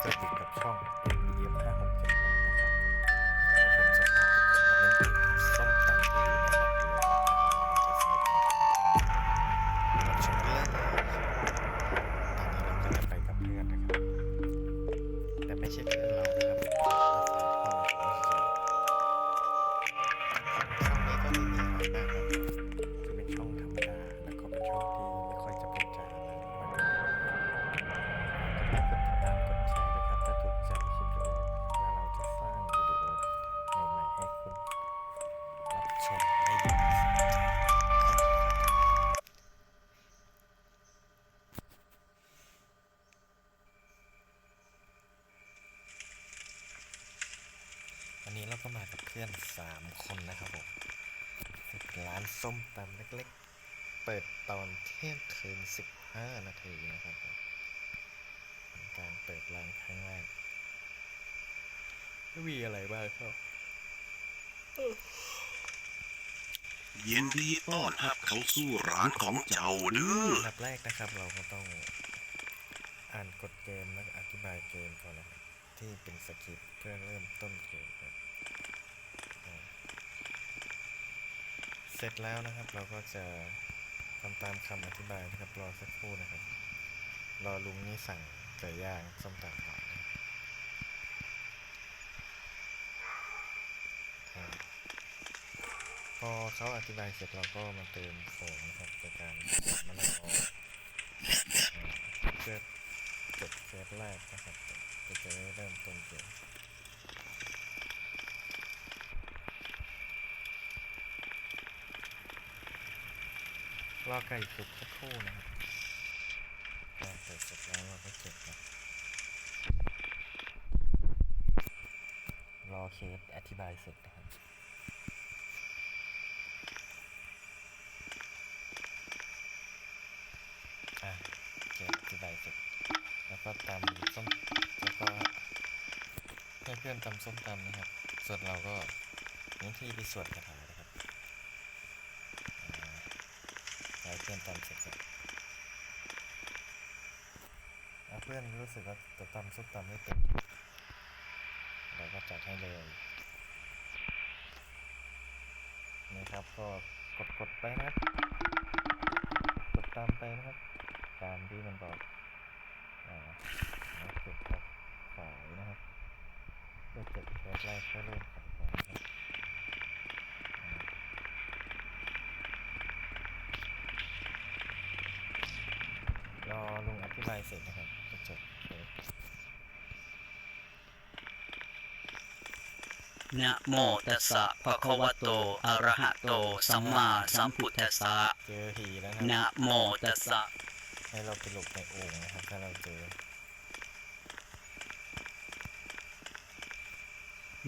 ก็อยู่กับช่อง ABM 5678นะครับแล้วผมจะพาทุกคนมาเล่นเกมส้มตำที่อยู่ในแมปดูนะครับมันจะสนุกรับชมกันเลยตอนนี้เราก็จะไปกับเพื่อนนะครับแต่ไม่ใช่เพื่อนเรานะครับช่องนี้ก็ไม่มีอะไรมากครับจะเป็นช่องธรรมดาแล้วก็เป็นช่องที่ไม่ค่อยจะพูดจาอะไรมากกดไลค์กดติดตามกดแชร์นะครับถ้าถูกใจคลิปวิดีโอแล้วเราจะสร้างวิดีโอใหม่ๆให้คุณรับชมได้ดีวันนี้เราก็มากับเพื่อน3 คนนะครับผมร้านส้มตำเล็กๆเปิดตอนเที่ยงคืน15 นาทีนะครับผมเป็นการเปิดร้านครั้งแรกไม่มีอะไรบ้างครับยินดีต้อนรับเข้าสู่ร้านของเจ้าเด้อ อันดับแรกนะครับเราก็ต้องอ่านกฎเกมและอธิบายเกมก่อนนะครับที่เป็นสคริปต์เพื่อเริ่มต้นเกมครับเสร็จแล้วนะครับเราก็จะทำตามคำอธิบายนะครับรอสักครู่นะครับรอลุงนี่สั่งไก่ย่างส้มตำก่อนนะครับพอเขาอธิบายเสร็จเราก็มาเติมของนะครับในการมาไล่ออกเพื่อจบเฟสแรกนะครับจะได้เริ่มต้นเกมรอไก่สุกสักครู่นะครับไก่สุกแล้วเราก็เก็บนะรอเคสอธิบายเสร็จนะครับเคสอธิบายเสร็จแล้วก็ตำส้มแล้วก็ให้เพื่อนตำส้มตำนะครับส่วนเราก็นี่ที่ไปสวดคาถานะครับให้เพื่อนตำเสร็จแล้วเพื่อนรู้สึกว่าจะตำส้มตำไม่เป็นเราก็จัดให้เลยนะครับก็กดไปนะครับกดตามไปนะครับตามที่มันบอกแล้วกดครับขายนะครับเพื่อจบแคสแรกก็เริ่มขายของนะครับรอลุงอธิบายเสร็จนะครับจะจบเคสนะโมตัสสะภะคะวะโตอะระหะโตสัมมาสัมพุทธัสสะ เจอผีแล้วนะ นะโมตัสสะ ให้เราไปหลบในโอ่งนะครับถ้าเราเจอ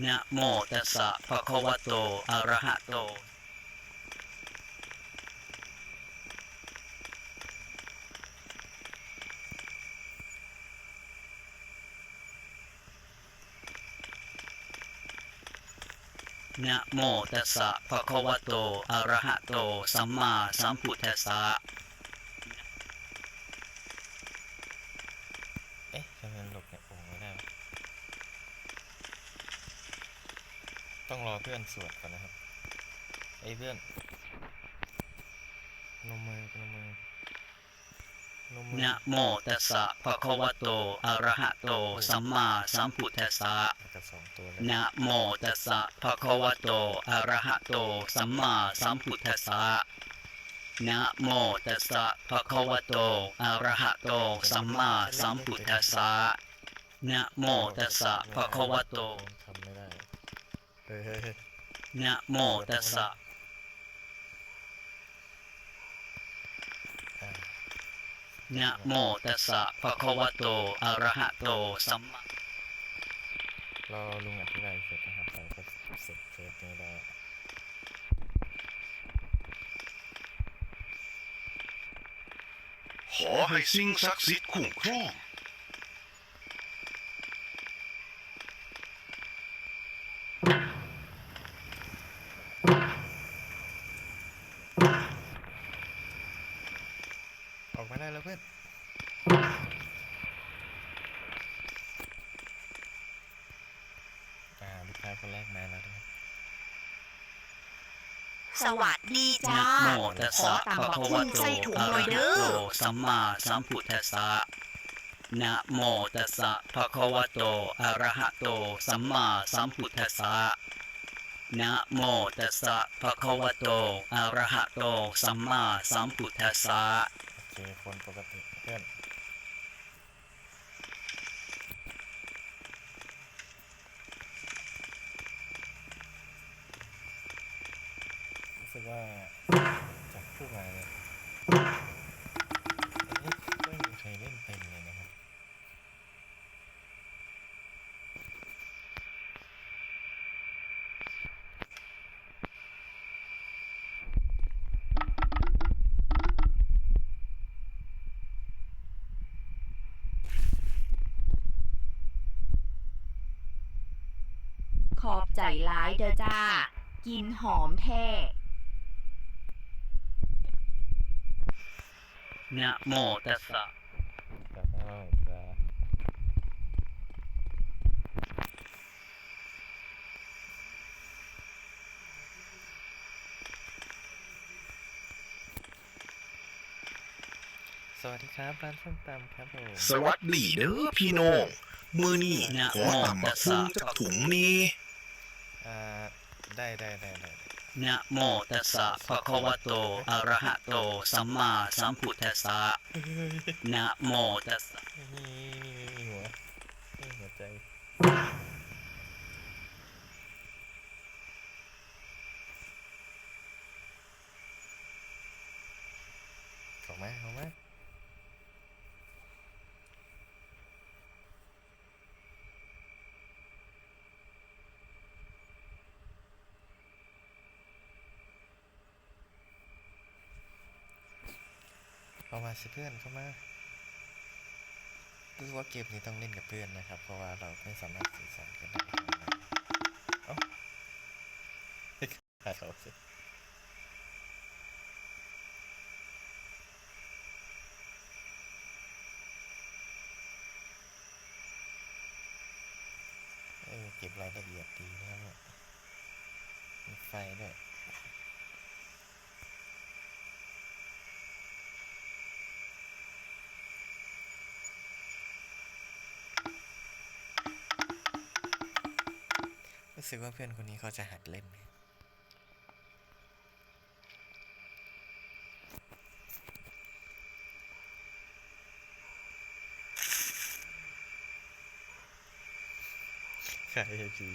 นะโมตัสสะภะคะวะโตอะระหะโตนะโมตัสสะภะคะวะโตอะระหะโตสัมมาสัมพุทธัสสะ เอ๊ะทำไมหลบในโอ่งไม่ได้วะต้องรอเพื่อนสวดก่อนนะครับไอ้เพื่อนนมมือนมมือนะโมตัสสะภะคะวะโตอะระหะโตสัมมาสัมพุทธัสสะ กับ2 ตัวเลย นะโมตัสสะภะคะวะโตอะระหะโตสัมมาสัมพุทธัสสะนะโมตัสสะภะคะวะโตอะระหะโตสัมมาสัมพุทธัสสะนะโมตัสสะภะคะวะโตทำไม่ได้เฮ้ยนะโมตัสสะนะโมตัสสะภะคะวะโตอะระหะโตสัมมารอลุงอธิบายเสร็จนะครับเราก็เสร็จเคสนี้แล้วขอให้สิ่งศักดิ์สิทธิ์คุ้มครองออกมาได้แล้วเพื่อน คนแรกมาแล้วด้วย สวัสดีจ้า นะโมตัส ขอ สะ ตำ ภะ บัก คะ หุ่ วะ ง โต ใส่ถุง อะ หน่ ระ อย หะ เด้ โต อ สัมมาสัมพุทธัสสะนะโมตัสสะภะคะวะโตอะระหะโตสัมมาสัมพุทธัสสะนะโมตัสสะภะคะวะโตอะระหะโตสัมมาสัมพุทธัสสะ โอเคคนปกติเพื่อนรู้สึกว่าจากผู้มาเนี่ยอันนี้ไม่มีใครเล่นเป็นเลยนะครับ ขอบใจหลายเด้อจ้า กินหอมแท้ นะโมตัสสะ แต่ถ้าจะสวัสดีครับร้านส้มตำครับผม สวัสดีเด้อพี่น้องมื้อนี้ขอตำบักหุ่งจักถุงนี่ อ่าได้ นะโมตัสสะภะคะวะโตอะระหะโตสัมมาสัมพุทธัสสะนะโมตัสสะ มีหัวมีหัวใจเข้ามาสิเพื่อนเข้ามารู้ว่าเกมนี้ต้องเล่นกับเพื่อนนะครับ เพราะว่าเราไม่สามารถสื่อสารกันได้เอ้าถ่ายเขาสิเก็บรายละเอียดดีนะครับมีไฟด้วยรู้สึกว่าเพื่อนคนนี้เขาจะหัดเล่นใครผี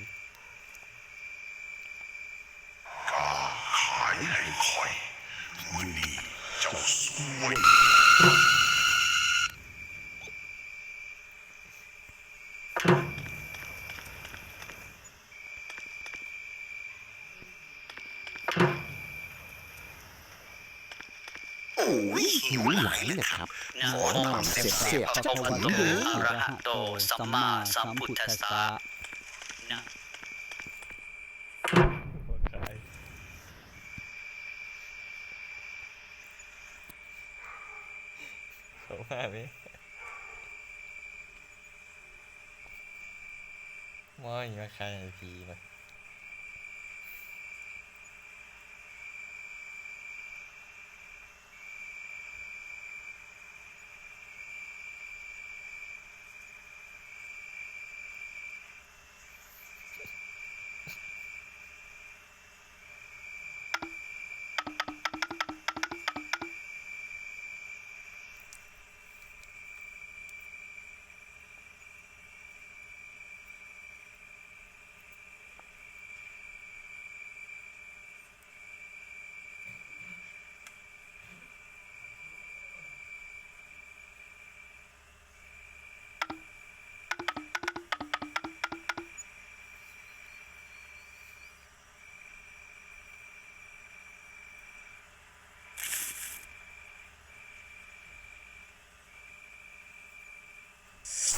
ขายให้คอยมื้อนี้เจ้าสวย โอ้ยหิวไหลเลยครับ นะ ขอ โม ทำ ตัส เสีย สะ บๆ ภะ จัก คะ ถุ วะ ง โต เด้อ อะระหะโตสัมมาสัมพุทธัสสะนะ คนขายเขามาไหมมออยู่ว่าใครผีมา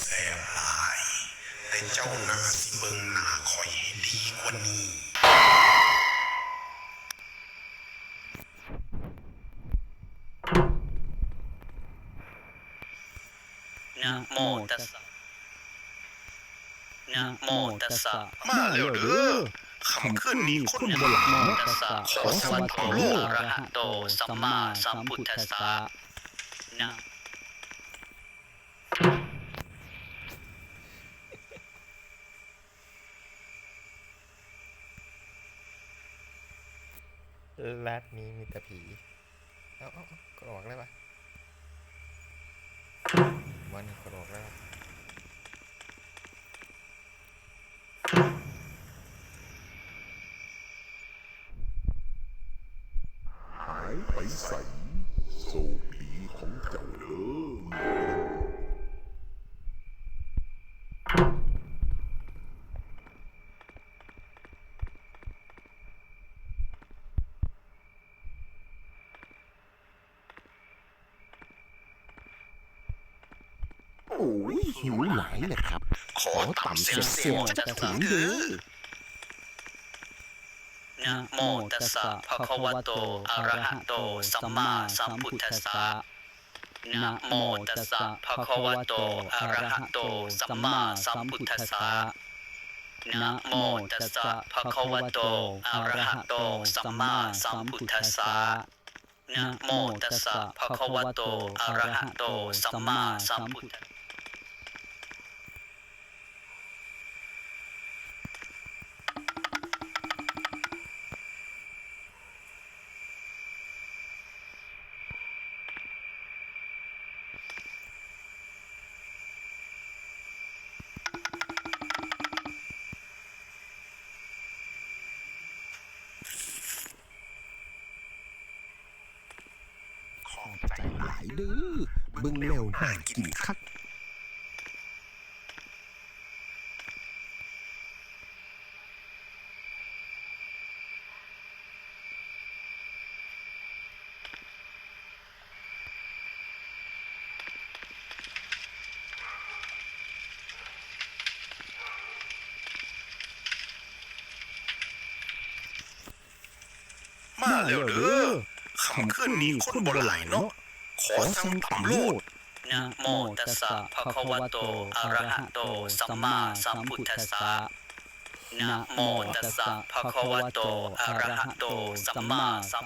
แซ่บหลายแต่เจ้าหน้าสิเบิ่งหน้าคอยให้ดีกว่านี้ นะโมตัสสะ นะโมตัสสะ มาแล้วเด้อคำขึ้นนี้คนโบราณ นะโม เนาะ ตัสสะ ขอสวรรค์ ภะคะวะโต โลก อะระหะโตสัมมาสัมพุทธัสสะนะ รัฐนี้มีแต่ผี เอากดออกได้ปะวันกดออกได้ปะ หายไปใส่โชคดีของเจ้าเด้อ โอ้ยหิวหลายเลยครับ ขอต่ำเสียวๆจะถึงเด้อ นะโมตัสสะภะคะวะโตอะระหะโตสัมมาสัมพุทธัสสะนะโมตัสสะภะคะวะโตอะระหะโตสัมมาสัมพุทธัสสะนะโมตัสสะภะคะวะโตอะระหะโตสัมมาสัมพุทธัสสะนะโมตัสสะภะคะวะโตอะระหะโตสัมมาสัมพุทธัสสะ ขอบใจหลายเด้อเบิ่งแล้วน่ากินคัก มาแล้วเด้อคำขึ้นนี้คนโบราณเนาะขอสั่งต่ำโลด นะโมตัสสะภะคะวะโตอะระหะโตสัมมาสัมพุทธัสสะนะโมตัสสะภะคะวะโตอะระหะโตสัมมาสัม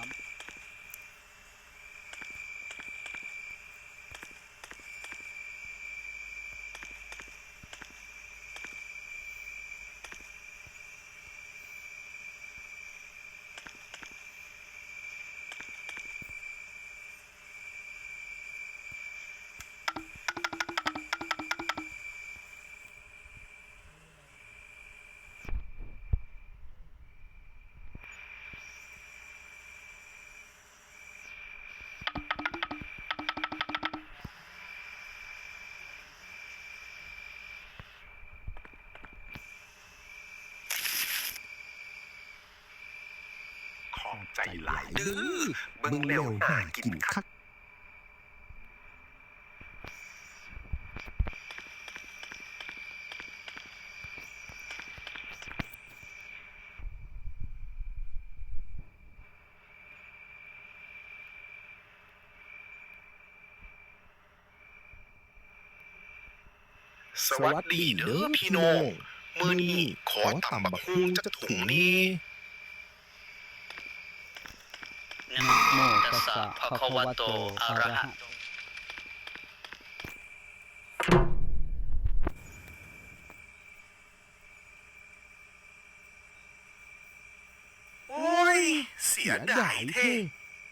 ขอบใจหลายเด้อเบิ่งแล้วน่ากินคัก สวัสดีเด้อพี่น้องมื้อนี้ขอตำบักฮุงจักถุงนี้ นะโมตัสสะภะคะวะโตอะระหะโต โอ้ยเสียดายแท้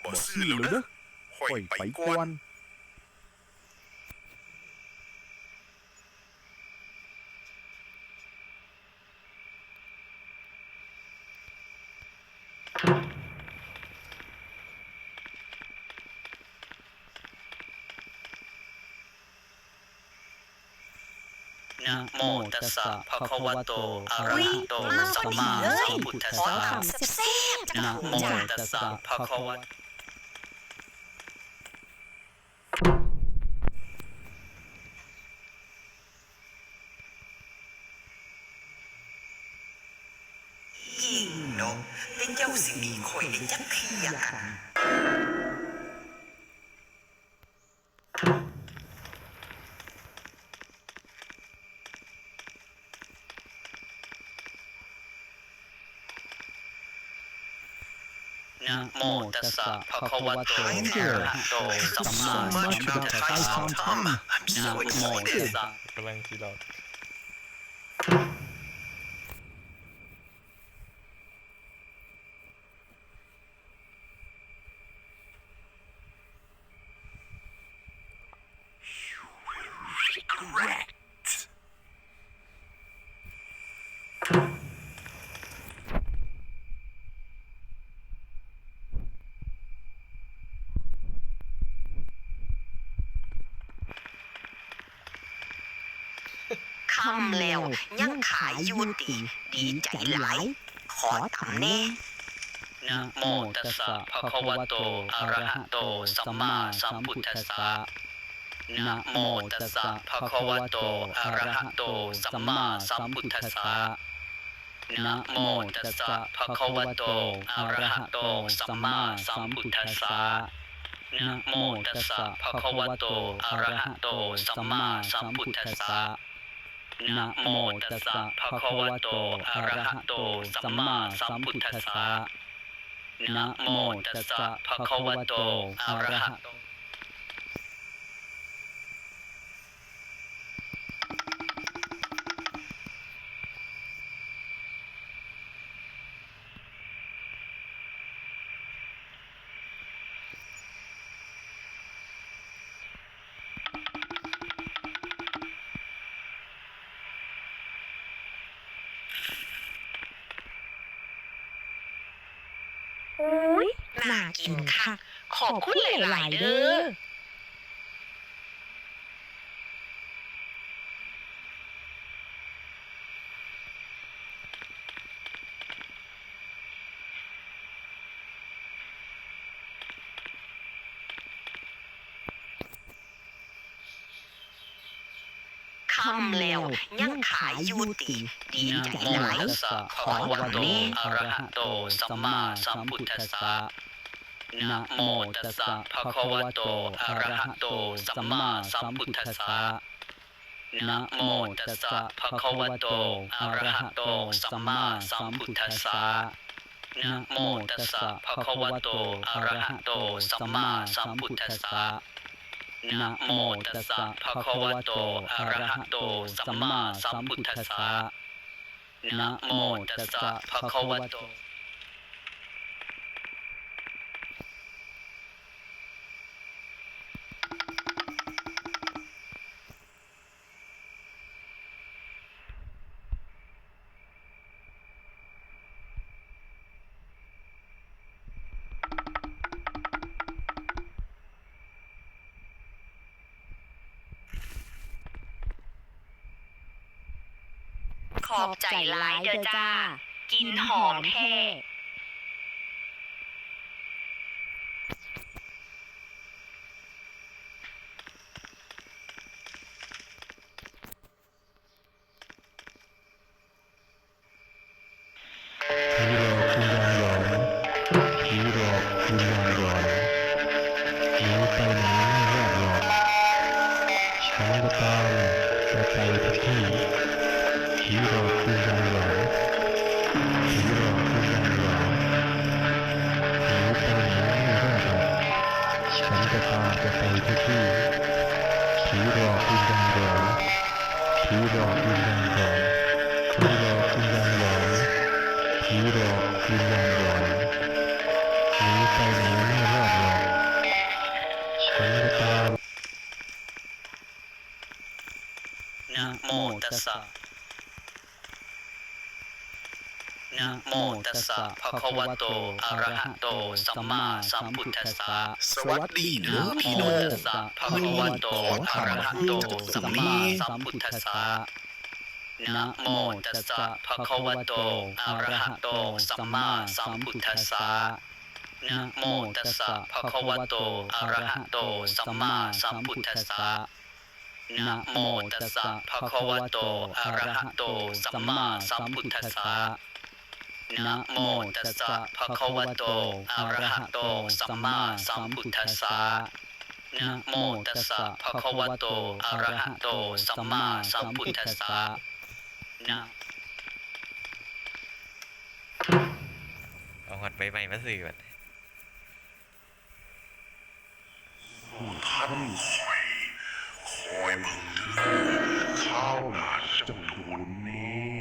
บ่ซื้อแล้วเด้อค่อยไปก่อน นะโมตัสสะภะคะวะโตอะระหะโตสัมมาสัมพุทธัสสะ แซ่บๆ นะโมตัสสะภะคะวะ ยิ่งเนาะแต่เจ้าสิมีข่อยได้จักเที่ยกัน นะโมตัสสะภะคะวะโต Hi อะ there. ระหะโต สัม So มาสัม much พุท about ธัส Thai สะ Tom Tom. I'm นะ so โมตัส excited. สะ กำลังคิดเรา คำแล้วยังขายอยู่ติดีใจหลาย ขอตำแน่ นะโมตัสสะภะคะวะโต อะระหะโต สัมมาสัมพุทธัสสะนะโมตัสสะภะคะวะโต อะระหะโต สัมมาสัมพุทธัสสะนะโมตัสสะภะคะวะโต อะระหะโต สัมมาสัมพุทธัสสะนะโมตัสสะภะคะวะโต อะระหะโต สัมมาสัมพุทธัสสะนะโมตัสสะภะคะวะโต อะระหะโต สัมมาสัมพุทธัสสะนะโมตัสสะภะคะวะโต อะระหะโต โอ้ยน่ากินค่ะ ขอบคุณหลาย ๆ เด้อ คำแล้วยังขายอยู่ติดี นะ ใจ โม หลาย ตัสสะ ข ภะ อ คะวะ ตำ โต แน่ อะระหะโต สัมมาสัมพุทธัสสะนะโมตัสสะภะคะวะโต อะระหะโต สัมมาสัมพุทธัสสะนะโมตัสสะภะคะวะโต อะระหะโต สัมมาสัมพุทธัสสะนะโมตัสสะภะคะวะโต อะระหะโต สัมมาสัมพุทธัสสะนะโมตัสสะภะคะวะโต อะระหะโต สัมมาสัมพุทธัสสะนะโมตัสสะภะคะวะโต ขอบใจหลายเด้อจ้า กินหอมแท้ ผีหลอกคุณยายหลอนผีหลอกคุณยายหลอนหนีไปไหนไม่รอดหรอกฉันก็ตามจะไปทุกที่ผีหลอกคุณยายหลอนผีหลอกคุณยายหลอนหนีไปไหนไม่รอดหรอกฉันก็ตามจะไปทุกที่ผีหลอกคุณยายหลอนผีหลอกคุณยายหลอนผีหลอกคุณยายหลอนผีหลอกคุณยายหลอนหนีไปไหนไม่รอดหรอกฉันก็ตาม นะโมตัสสะนะโมตัสสะภะคะวะโต อะระหะโต สัมมาสัมพุทธัสสะ สวัสดีเด้อ นะ พี่ โม น้อง ตัสสะภะคะวะโต อะระหะโต สัมมาสัมพุทธัสสะนะโมตัสสะภะคะวะโต อะระหะโต สัมมาสัมพุทธัสสะนะโมตัสสะภะคะวะโต อะระหะโต สัมมาสัมพุทธัสสะนะโมตัสสะภะคะวะโต อะระหะโต สัมมาสัมพุทธัสสะนะโมตัสสะภะคะวะโต อะระหะโต สัมมาสัมพุทธัสสะนะโมตัสสะภะคะวะโต อะระหะโต สัมมาสัมพุทธัสสะนะ เอาหอดใบใหม่มาสื่อก่อน ท่านคอยเบิ่งเด้อข้าวหนาจำนวนนี้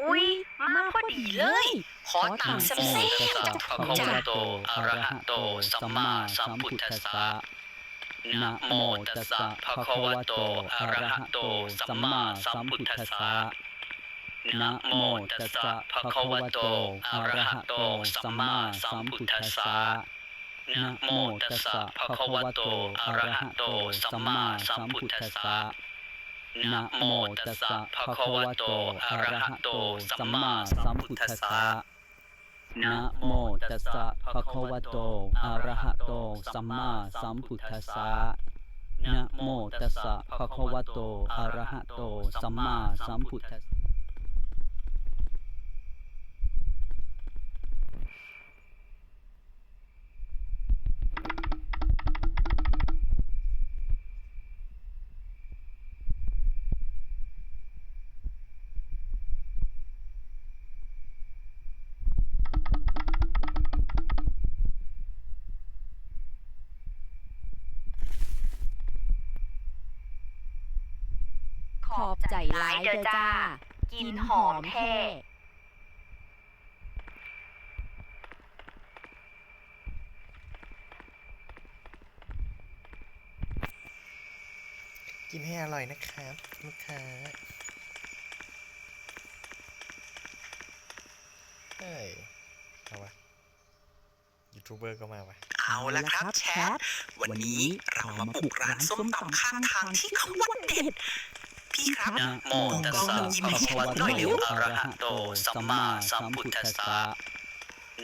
อุ๊ย มาพอดีเลย ขอตามแซ่บๆจาก ภะ ผม คะ จ้ะ วะโตอะระหะโตสัมมาสัมพุทธัสสะนะโมตัสสะภะคะวะโตอะระหะโตสัมมาสัมพุทธัสสะนะโมตัสสะภะคะวะโตอะระหะโตสัมมาสัมพุทธัสสะนะโมตัสสะภะคะวะโตอะระหะโตสัมมาสัมพุทธัสสะนะโมตัสสะภะคะวะโตอะระหะโตสัมมาสัมพุทธัสสะนะโมตัสสะภะคะวะโตอะระหะโตสัมมาสัมพุทธัสสะนะโมตัสสะภะคะวะโตอะระหะโตสัมมาสัมพุทธัสสะ ขอบใจหลายเด้อจ้า กินหอมแท้ กินให้อร่อยนะครับลูกค้าเฮ้ยเอาวะยูทูบเบอร์ก็มาวะ เอาละครับแชท วันนี้เรามาบุกร้านส้มตำข้างทางที่เขาว่าเด็ด พี่ครับ นะโมตัสสะภะคะวะโตอะระหะโตสัมมาสัมพุทธัสสะ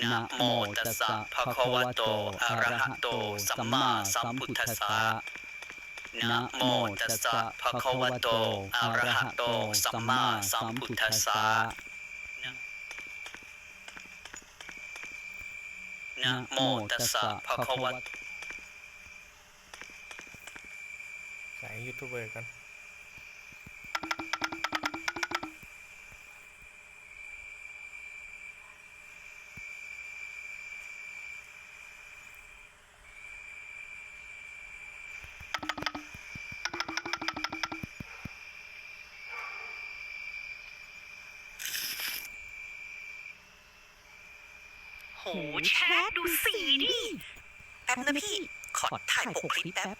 นะโมตัสสะภะคะวะโตอะระหะโตสัมมาสัมพุทธัสสะนะโมตัสสะภะคะวะโตอะระหะโตสัมมาสัมพุทธัสสะนะโมตัสสะภะคะวะ สายยูทูบเบอร์กันโหแชทดูสีดิ แป๊บนะพี่ ขอถ่ายปกคลิปแป๊บ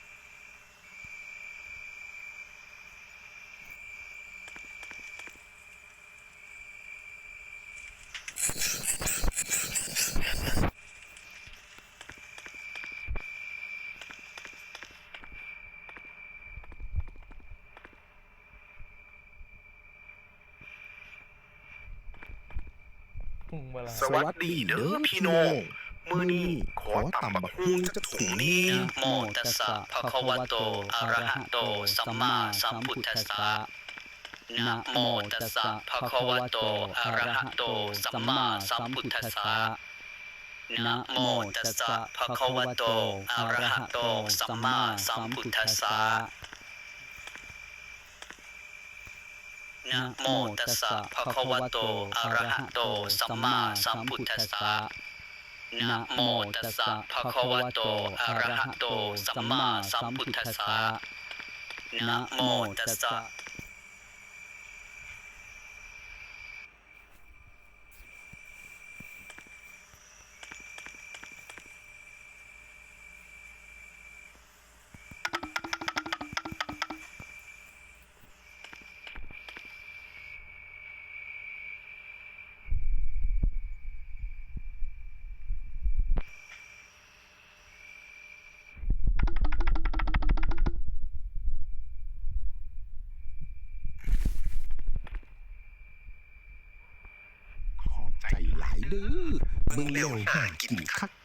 เวลา สวัสดีเด้อพี่น้องมื้อนี้ขอตำบักหุ่งจักถุงนี้ นะโมตัสสะภะคะวะโตอะระหะโตสัมมาสัมพุทธัสสะนะโมตัสสะภะคะวะโตอะระหะโตสัมมาสัมพุทธัสสะนะโมตัสสะภะคะวะโตอะระหะโตสัมมาสัมพุทธัสสะนะโมตัสสะภะคะวะโตอะระหะโตสัมมาสัมพุทธัสสะนะโมตัสสะภะคะวะโตอะระหะโตสัมมาสัมพุทธัสสะนะโมตัสสะ ขอบใจหลายเด้อมึงเร็วหากินคัก เ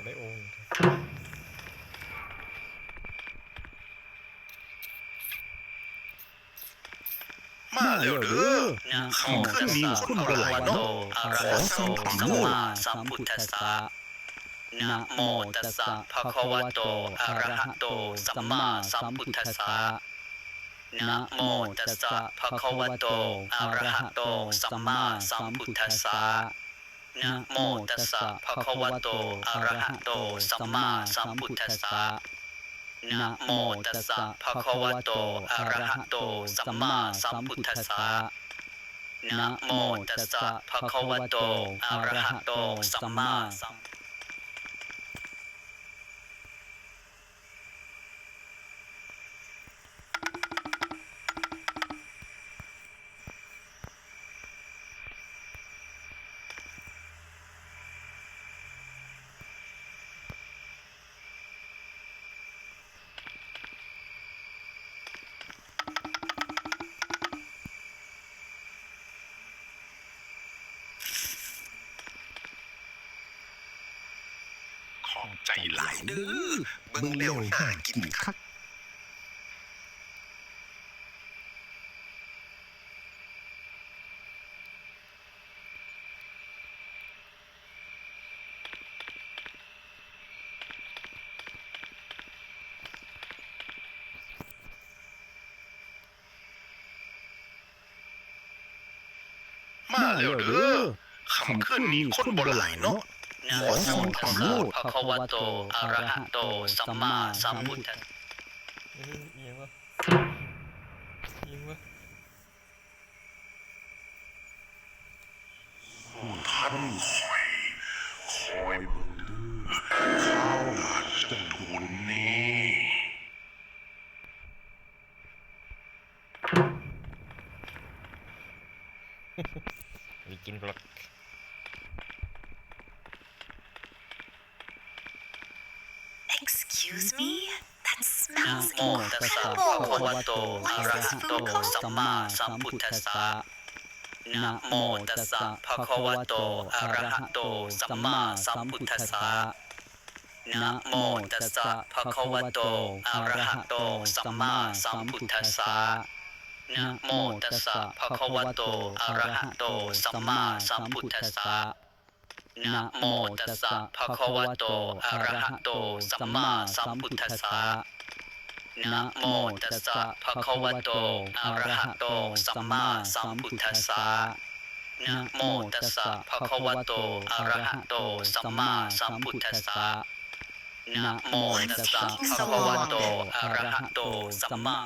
ได้องค์มาเร็วเด้อ นะโมตัสสะภะคะวะโตอะระหะโตสัมมาสัมพุทธัสสะนะโมตัสสะภะคะวะโตอะระหะโตสัมมาสัมพุทธัสสะนะโมตัสสะภะคะวะโตอะระหะโตสัมมาสัมพุทธัสสะนะโมตัสสะภะคะวะโตอะระหะโตสัมมาสัมพุทธัสสะนะโมตัสสะภะคะวะโตอะระหะโตสัมมาสัมพุทธัสสะนะโมตัสสะภะคะวะโตอะระหะโตสัมมาสัมขอบใจหลายเด้อเบิ่งเร็วน่ากินคักมาเร็วเด้อคำขึ้นนี้คนบ่หลายเนาะ นะโมตัสสะภะคะวะโตอะระหะโตสัมมาสัมพุทธัสสะ ยิงวะยิงวะ ท่านคอยเบิ่งเด้อข้าวหลาดจังทุนนี้ มีกินกรด Excuse me? That นะ smells โมตัสสะภะคะวะโตอะระหะโตสัมมาสัมพุทธัสสะนะโมตัสสะภะคะวะโตอะระหะโตสัมมาสัมพุทธัสสะนะโมตัสสะภะคะวะโตอะระหะโตสัมมาสัมพุทธัสสะนะโมตัสสะภะคะวะโตอะระหะโตสัมมาสัมพุทธัสสะนะโมตัสสะภะคะวะโตอะระหะโตสัมมาสัมพุทธัสสะนะโมตัสสะภะคะวะโตอะระหะโตสัมมาสัมพุทธัสสะนะโมตัสสะภะคะวะโตอะระหะโตสัมมาสัมพุทธัสสะนะโมตัสสะภะคะวะโตอะระหะโตสัมมา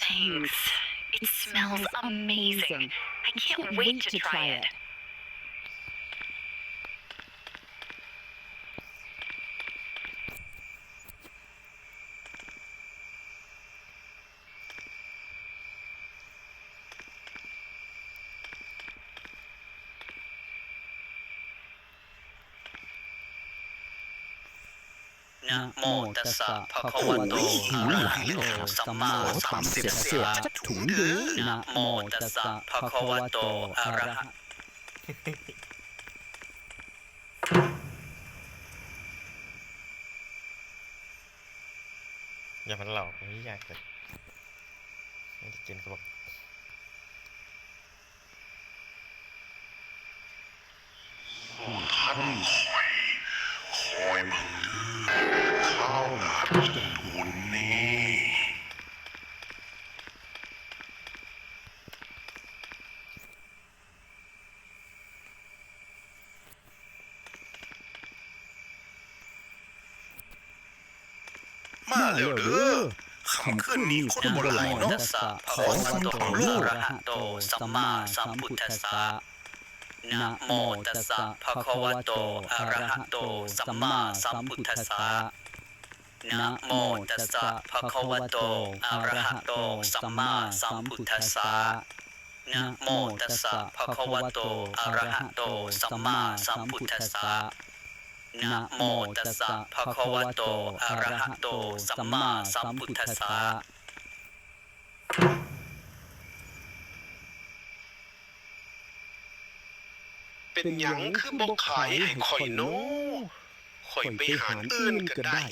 Thanks. It smells amazing. I can't wait to try it.นะโมตัสสะภะคะวะโตอะระหะโตสัมมาสัมพุทธัสสะนะโมตัสสะภะคะวะโตอะระหะ อย่ามันหลอกไม่อยากเลยไม่ได้กินกรด ท่านคอยเบิ่งเด้อข้าวหลาดจังทุนนี้ มาเร็วเด้อคำขึ้นนี้คนบ่หลาย นะโม เนาะ ตัสสะภะคะวะโตอะระหะโตสัมมาสัมพุทธัสสะนะโมตัสสะภะคะวะโตอะระหะโตสัมมาสัมพุทธัสสะ นะโมตัสสะภะคะวะโตอะระหะโตสัมมาสัมพุทธัสสะนะโมตัสสะภะคะวะโตอะระหะโตสัมมาสัมพุทธัสสะนะโมตัสสะภะคะวะโตอะระหะโตสัมมาสัมพุทธัสสะ เป็นหยังคือบ่ขายให้ข่อยโน้ข่อยไปหารอื่นก็ได้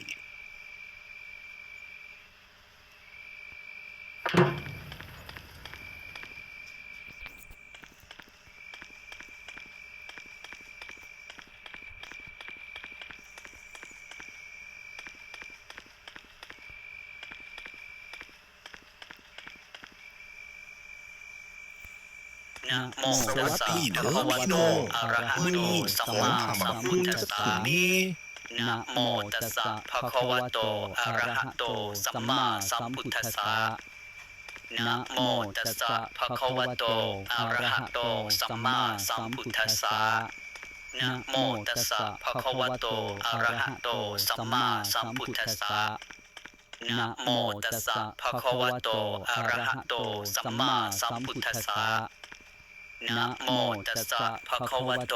นะโมตัสสะภะคะวะโตอะระหะโตสัมมาสัมพุทธัสสะนะโมตัสสะภะคะวะโตอะระหะโตสัมมาสัมพุทธัสสะนะโมตัสสะภะคะวะโตอะระหะโตสัมมาสัมพุทธัสสะนะโมตัสสะภะคะวะโตอะระหะโตสัมมาสัมพุทธัสสะนะโมตัสสะภะคะวะโตอะระหะโตสัมมาสัมพุทธัสสะนะโมตัสสะภะคะวะโต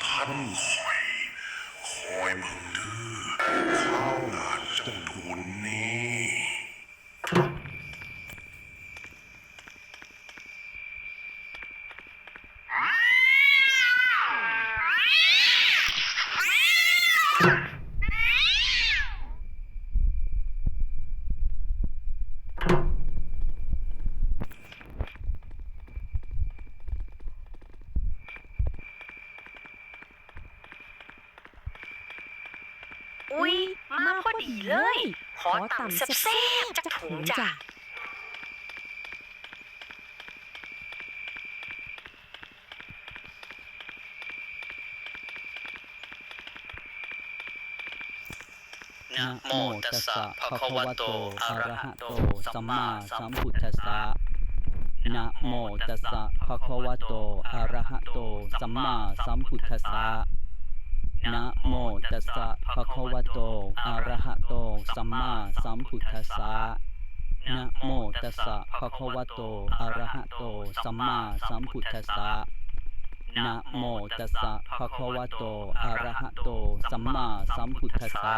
ท่านคอยมึงเด้อข้าวหนาจะโดนแน่ อุ๊ย มาพอดีเลย ขอตำแซ่บๆจากถุงจ้ะ นะโมตัสสะภะคะวะโตอะระหะโตสัมมาสัมพุทธัสสะนะโมตัสสะภะคะวะโตอะระหะโตสัมมาสัมพุทธัสสะนะโมตัสสะภะคะวะโตอะระหะโตสัมมาสัมพุทธัสสะนะโมตัสสะภะคะวะโตอะระหะโตสัมมาสัมพุทธัสสะนะโมตัสสะภะคะวะโตอะระหะโตสัมมาสัมพุทธัสสะ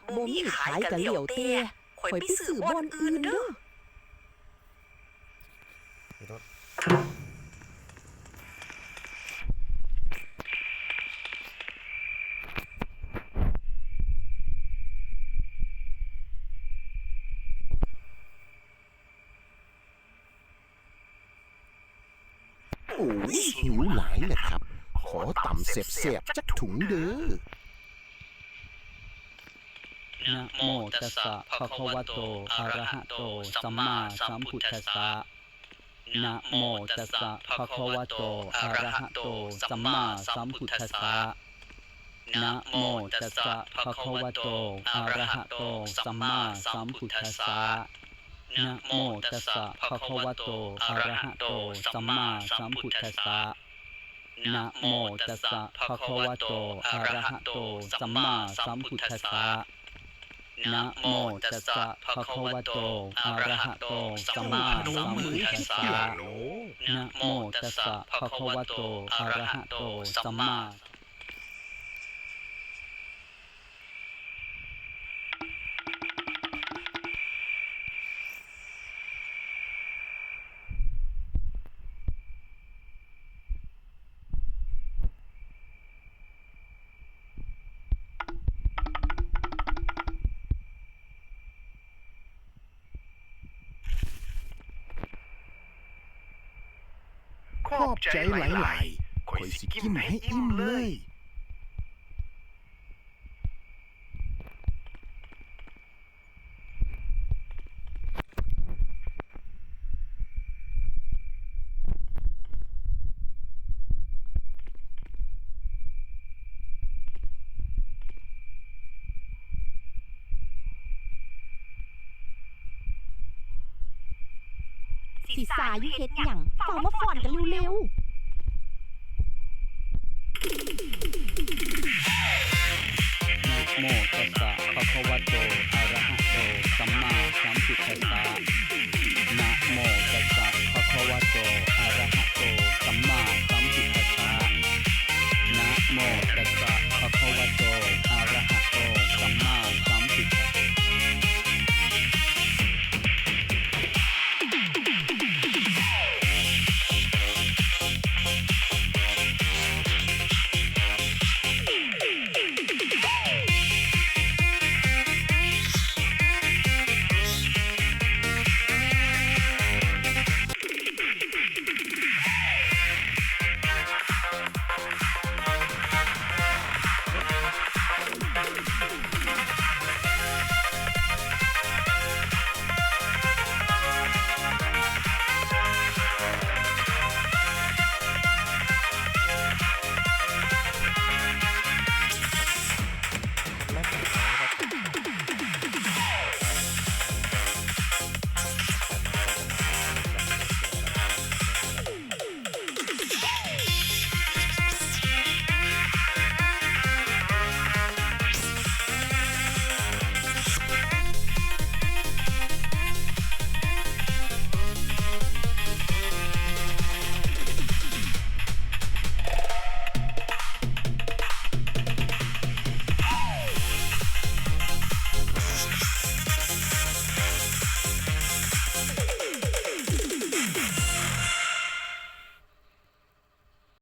บ่มีขายกะเหลียวเต้ข่อยไปซื้อบ่อนอื่นเด้อ มีรถ โอ้ยหิวหลายนะครับ ขอต่ำเสียบๆจักถุงเด้อ นะโมตัสสะภะคะวะโตอะระหะโตสัมมาสัมพุทธัสสะนะโมตัสสะภะคะวะโตอะระหะโตสัมมาสัมพุทธัสสะนะโมตัสสะภะคะวะโตอะระหะโตสัมมาสัมพุทธัสสะนะโมตัสสะภะคะวะโตอะระหะโตสัมมาสัมพุทธัสสะนะโมตัสสะภะคะวะโตอะระหะโตสัมมาสัมพุทธัสสะนะโมตัสสะภะคะวะโตอะระหะโตสัมมาสัมพุทธัสสะนะโมตัสสะภะคะวะโตอะระหะโตสัมมาขอบใจหลายๆข่อยสิกินให้อิ่มเลย สิสาอยู่เฮ็ดหยังเฝ้ามาฟ้อนกันเร็วๆ นะโมตัสสะภะคะวะโตอะระหะโตสัมมาสัมพุทธัสสะ